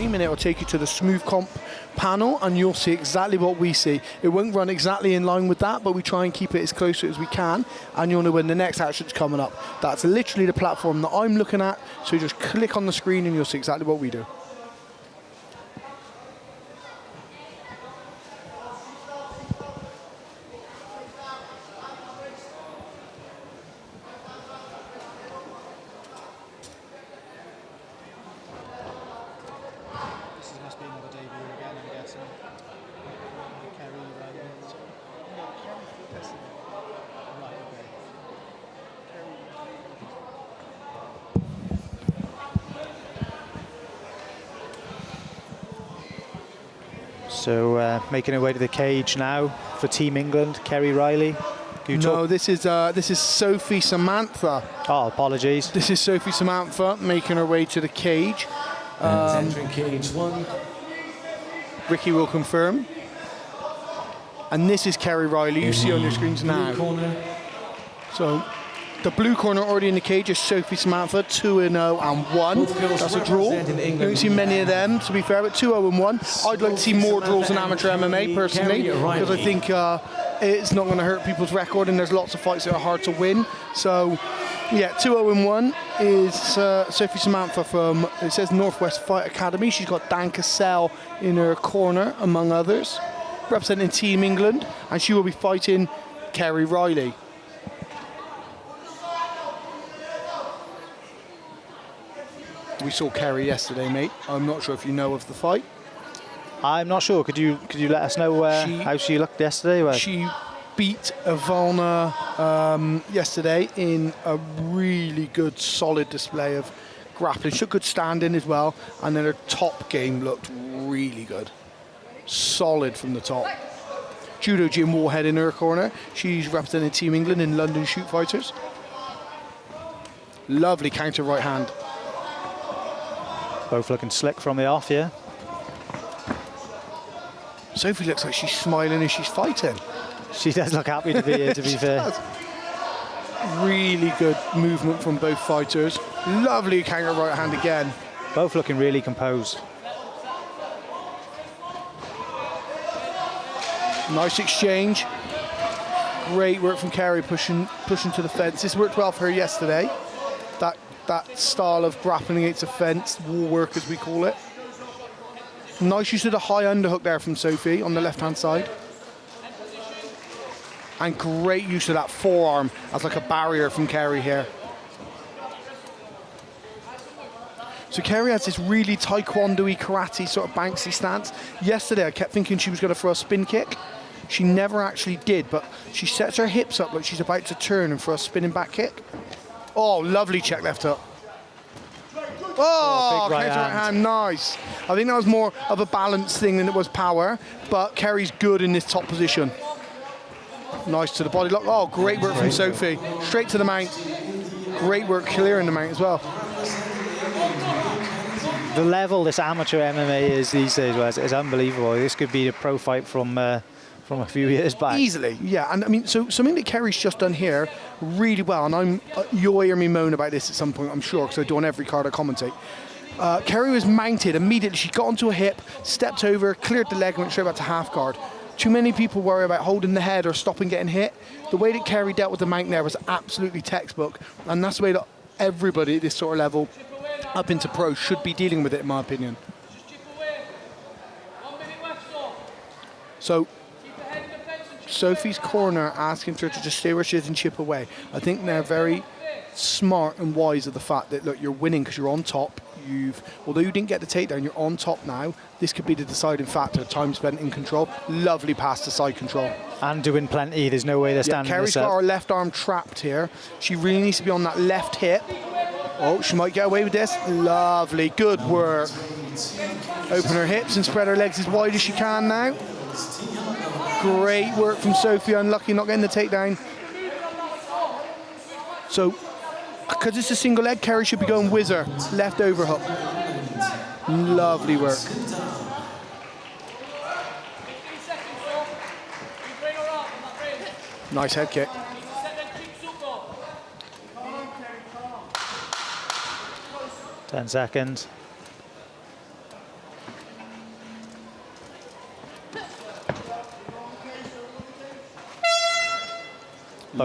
stream, and it will take you to the smooth comp panel, and you'll see exactly what we see. It won't run exactly in line with that, but we try and keep it as close as we can, and you'll know when the next action's coming up. That's literally the platform that I'm looking at, so you just click on the screen and you'll see exactly what we do. So making her way to the cage now for Team England, Kerry, Reilly. No, this is Sophie, Samantha. Oh, apologies. This is Sophie, Samantha making her way to the cage. Entering cage 1. Ricky will confirm. And this is Kerry, Reilly. You see on your screens now. So the blue corner already in the cage is Sophie, Samantha, 2-0 and 1. That's a draw. You don't see many of them, to be fair, but 2-0 and 1. I'd like to see more draws in amateur MMA, personally, because I think it's not going to hurt people's record, and there's lots of fights that are hard to win. So, yeah, 2-0 and 1 is Sophie Samantha from, it says Northwest Fight Academy. She's got Dan Cassell in her corner, among others, representing Team England, and she will be fighting Kerry, Reilly. We saw Kerry yesterday, mate. I'm not sure if you know of the fight. I'm not sure. Could you let us know how she looked yesterday? She beat Ivana yesterday in a really good, solid display of grappling. She took good standing as well, and then her top game looked really good. Solid from the top. Judo Jim Warhead in her corner. She's representing Team England in London Shoot Fighters. Lovely counter right hand. Both looking slick from the off, yeah. Sophie looks like she's smiling as she's fighting. She does look happy to be here, to be fair. Really good movement from both fighters. Lovely counter right hand again. Both looking really composed. Nice exchange. Great work from Kerry, pushing to the fence. This worked well for her yesterday. That style of grappling against the fence, wall work as we call it. Nice use of the high underhook there from Sophie on the left-hand side. And great use of that forearm as like a barrier from Kerry here. So Kerry has this really taekwondo-y, karate sort of Banksy stance. Yesterday I kept thinking she was going to throw a spin kick. She never actually did, but she sets her hips up like she's about to turn and throw a spinning back kick. Oh, lovely check left hook. Oh, big right hand, nice. I think that was more of a balance thing than it was power, but Kerry's good in this top position. Nice to the body lock. Oh, great work from Sophie. Straight to the mount. Great work clearing the mount as well. The level this amateur MMA is these days is unbelievable. This could be a pro fight from a few years back. Easily, yeah. And I mean, so something that Kerry's just done here really well, and you'll hear me moan about this at some point, I'm sure, because I do on every card I commentate. Kerry was mounted immediately. She got onto a hip, stepped over, cleared the leg, and went straight back to half guard. Too many people worry about holding the head or stopping getting hit. The way that Kerry dealt with the mount there was absolutely textbook, and that's the way that everybody at this sort of level up into pro should be dealing with it, in my opinion. So Sophie's corner asking her to just stay where she is and chip away. I think they're very smart and wise of the fact that, look, you're winning because you're on top. Although you didn't get the takedown, you're on top now. This could be the deciding factor. Time spent in control. Lovely pass to side control. And doing plenty. There's no way they're standing Kerry's this up. got her left arm trapped here. She really needs to be on that left hip. Oh, she might get away with this. Lovely, good work. Open her hips and spread her legs as wide as she can now. Great work from Sophie. Unlucky not getting the takedown. So, because it's a single leg, Kerry should be going whizzer. Left overhook. Lovely work. Nice head kick. Ten seconds.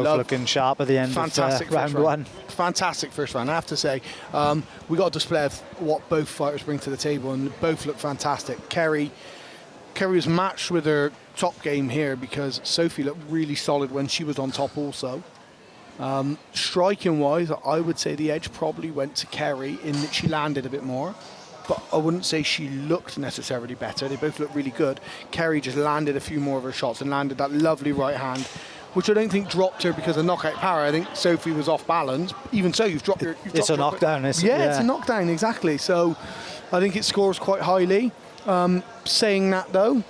both looking sharp at the end Fantastic of round one. Fantastic first round, I have to say. We got a display of what both fighters bring to the table, and both look fantastic. Kerry was matched with her top game here because Sophie looked really solid when she was on top also. Striking wise, I would say the edge probably went to Kerry in that she landed a bit more, but I wouldn't say she looked necessarily better. They both looked really good. Kerry just landed a few more of her shots and landed that lovely right hand, which I don't think dropped her because of knockout power. I think Sophie was off balance. Even so, you've dropped your... It's a knockdown, isn't it? Yeah, it's a knockdown, exactly. So I think it scores quite highly. Saying that though,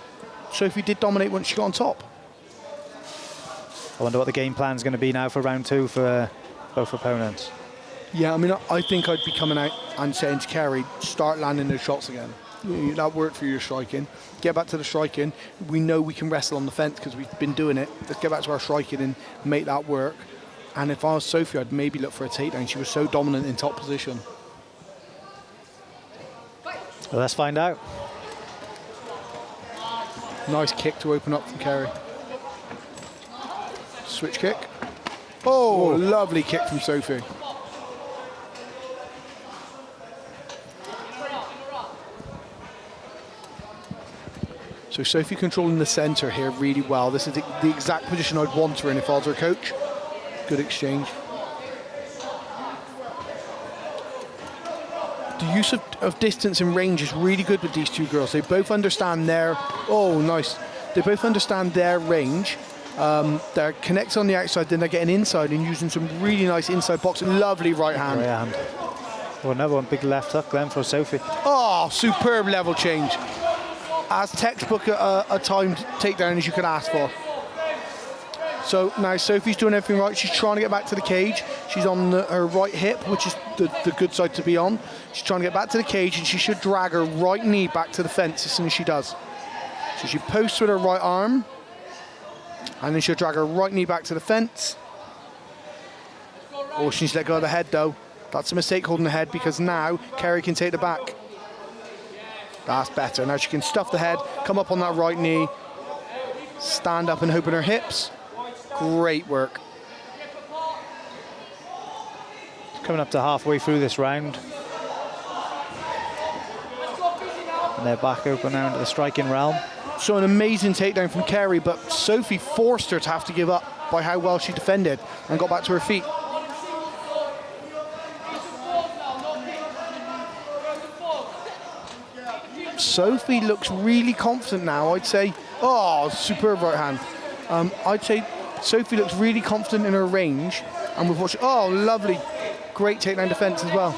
Sophie did dominate once she got on top. I wonder what the game plan is going to be now for round two for both opponents. Yeah, I mean, I think I'd be coming out and saying to Kerry, start landing those shots again. That worked for your striking. Get back to the striking. We know we can wrestle on the fence because we've been doing it. Let's get back to our striking and make that work. And if I was Sophie, I'd maybe look for a takedown. She was so dominant in top position. Well, let's find out. Nice kick to open up from Kerry. Switch kick. Oh, lovely kick from Sophie. So Sophie controlling the centre here really well. This is the exact position I'd want her in if I was her coach. Good exchange. The use of distance and range is really good with these two girls. They both understand their... Oh, nice. They both understand their range. They're connected on the outside, then they're getting inside and using some really nice inside boxing. Lovely right hand. Right hand. Oh, another one, big left hook then for Sophie. Oh, superb level change. As textbook a timed takedown as you could ask for. So now Sophie's doing everything right. She's trying to get back to the cage. She's on her right hip, which is the good side to be on. She's trying to get back to the cage, and she should drag her right knee back to the fence as soon as she does. So she posts with her right arm, and then she'll drag her right knee back to the fence. Oh, she needs to let go of the head, though. That's a mistake holding the head, because now Kerry can take the back. That's better. Now she can stuff the head, come up on that right knee, stand up and open her hips. Great work. Coming up to halfway through this round. And they're back open now into the striking realm. So an amazing takedown from Kerry, but Sophie forced her to have to give up by how well she defended and got back to her feet. Sophie looks really confident now, I'd say. Oh, superb right hand. I'd say Sophie looks really confident in her range, and we've watched. Oh, lovely, great takedown defense as well.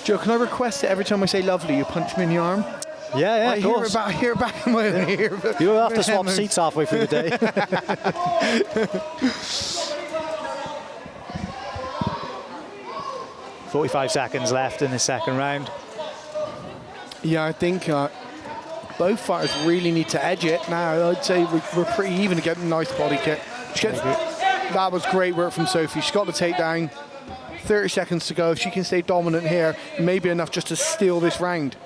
Joe, can I request that every time I say lovely, you punch me in the arm? Yeah, I of course. hear it back in my ear. You'll have to swap seats halfway through the day. 45 seconds left in the second round. Yeah, I think both fighters really need to edge it now. I'd say we're pretty even to get a nice body kick. That was great work from Sophie. She's got the takedown. 30 seconds to go. If she can stay dominant here, maybe enough just to steal this round.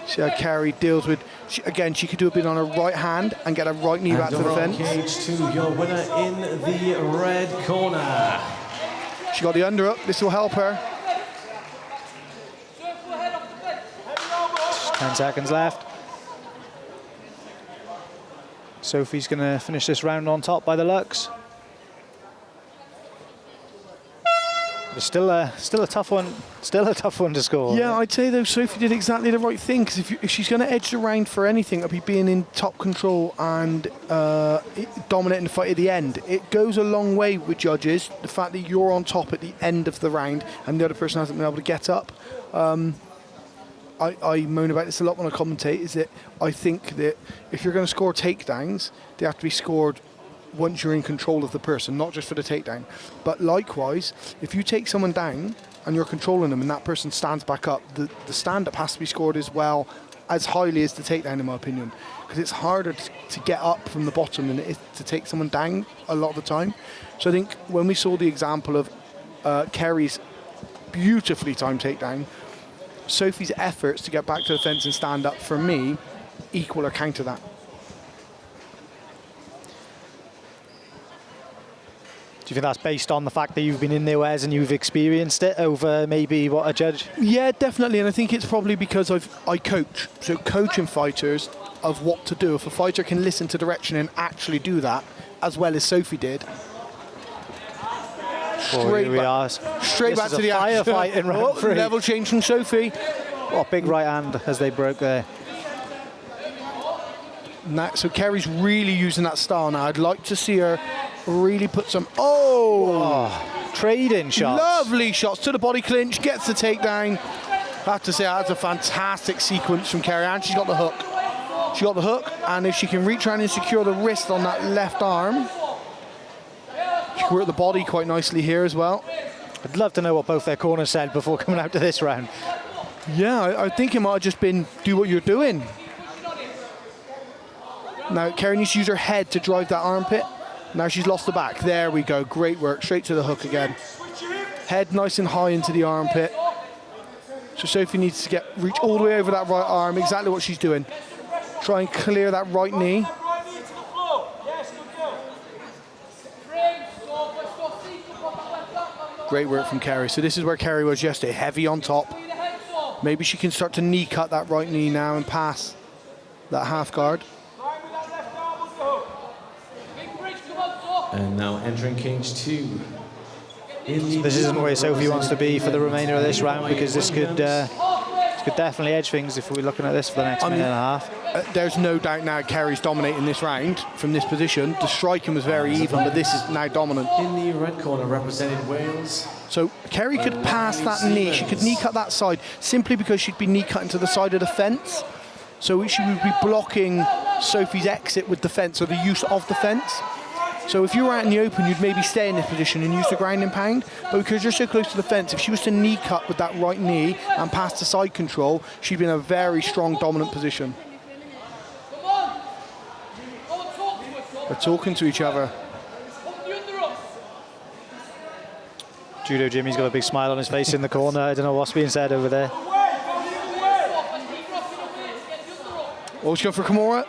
See how Kerry deals with... Again, she could do a bit on her right hand and get her right knee back to the fence. Cage 2, your winner in the red corner. She got the under up. This will help her. 10 seconds left. Sophie's going to finish this round on top by the looks. It's still a tough one. Still a tough one to score. Yeah, I'd say though Sophie did exactly the right thing, because if she's going to edge the round for anything, it'll be being in top control and dominating the fight at the end. It goes a long way with judges, the fact that you're on top at the end of the round and the other person hasn't been able to get up. I moan about this a lot when I commentate, is that I think that if you're going to score takedowns, they have to be scored once you're in control of the person, not just for the takedown. But likewise, if you take someone down and you're controlling them and that person stands back up, the stand-up has to be scored as well, as highly as the takedown, in my opinion, because it's harder to get up from the bottom than it is to take someone down a lot of the time. So I think when we saw the example of Kerry's beautifully timed takedown, Sophie's efforts to get back to the fence and stand up, for me, equal or counter that. Do you think that's based on the fact that you've been in there, Wes, and you've experienced it over maybe what a judge? Yeah, definitely, and I think it's probably because I coach. So coaching fighters of what to do. If a fighter can listen to direction and actually do that, as well as Sophie did. Straight back to the action. Firefight in round 3. Level change from Sophie. Oh, big right hand as they broke there. So Kerry's really using that style now. I'd like to see her really put some... Oh! Trading shots. Lovely shots to the body clinch, gets the takedown. I have to say, that's a fantastic sequence from Kerry, and she's got the hook. She got the hook, and if she can reach around and secure the wrist on that left arm, she can work the body quite nicely here as well. I'd love to know what both their corners said before coming out to this round. Yeah, I think it might have just been, do what you're doing. Now, Kerry needs to use her head to drive that armpit. Now she's lost the back. There we go. Great work. Straight to the hook again. Head nice and high into the armpit. So Sophie needs to reach all the way over that right arm. Exactly what she's doing. Try and clear that right knee. Great work from Kerry. So this is where Kerry was yesterday. Heavy on top. Maybe she can start to knee cut that right knee now and pass that half guard. And now entering cage 2. This isn't where Sophie wants to be for the remainder of this round, because this could definitely edge things if we're looking at this for the next minute and a half. There's no doubt now Kerry's dominating this round from this position. The striking was very even, but this is now dominant. In the red corner, representing Wales. So Kerry could pass that knee. She could knee cut that side simply because she'd be knee cutting to the side of the fence. So she would be blocking Sophie's exit with the fence, or the use of the fence. So if you were out in the open, you'd maybe stay in this position and use the ground and pound. But because you're so close to the fence, if she was to knee cut with that right knee and pass the side control, she'd be in a very strong, dominant position. They're talking to each other. Judo Jimmy's got a big smile on his face in the corner. I don't know what's being said over there. Oh, she's going for Kimura.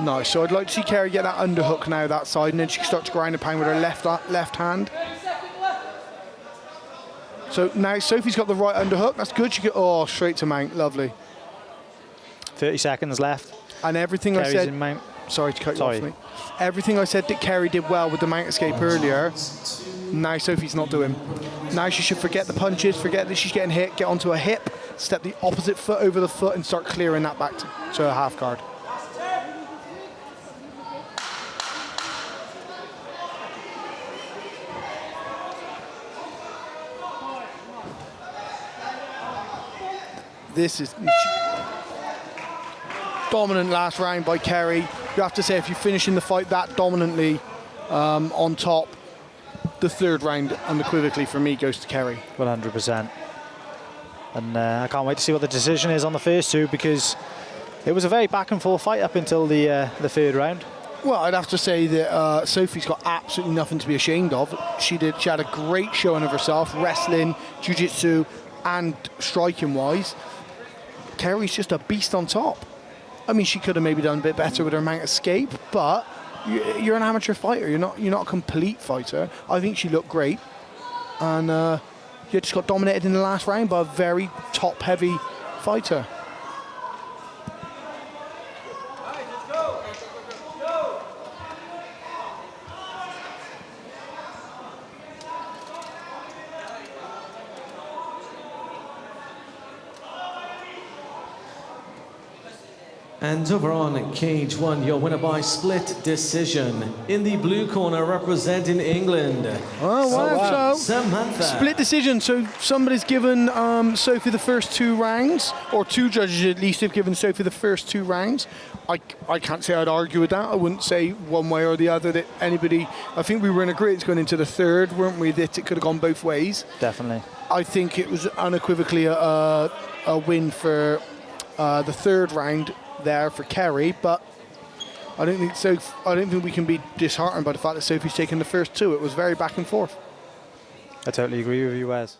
Nice. So I'd like to see Kerry get that underhook now that side, and then she can start to grind and pound with her left hand. So now Sophie's got the right underhook. That's good. She get straight to mount. Lovely. 30 seconds left. And everything Kerry's I said. In mount. Sorry to cut you off, mate. Everything I said that Kerry did well with the mount escape earlier, now Sophie's not doing. Now she should forget the punches, forget that she's getting hit, get onto a hip, step the opposite foot over the foot, and start clearing that back to a half guard. This is dominant last round by Kerry. You have to say, if you're finishing the fight that dominantly on top, the third round unequivocally for me goes to Kerry. 100%. And I can't wait to see what the decision is on the first two, because it was a very back and forth fight up until the third round. Well, I'd have to say that Sophie's got absolutely nothing to be ashamed of. She had a great showing of herself, wrestling, jiu-jitsu, and striking-wise. Kerry's just a beast on top. I mean, she could have maybe done a bit better with her mount escape, but you're an amateur fighter. You're not a complete fighter. I think she looked great, and you just got dominated in the last round by a very top-heavy fighter. And over on cage 1, your winner by split decision. In the blue corner, representing England. Oh, wow. So Samantha. Split decision. So somebody's given Sophie the first 2 rounds, or 2 judges at least have given Sophie the first 2 rounds. I can't say I'd argue with that. I wouldn't say one way or the other that anybody... I think we were in agreement going into the third, weren't we, that it could have gone both ways. Definitely. I think it was unequivocally a win for the third round there for Kerry, but I don't think we can be disheartened by the fact that Sophie's taken the first 2. It was very back and forth. I totally agree with you, Wes.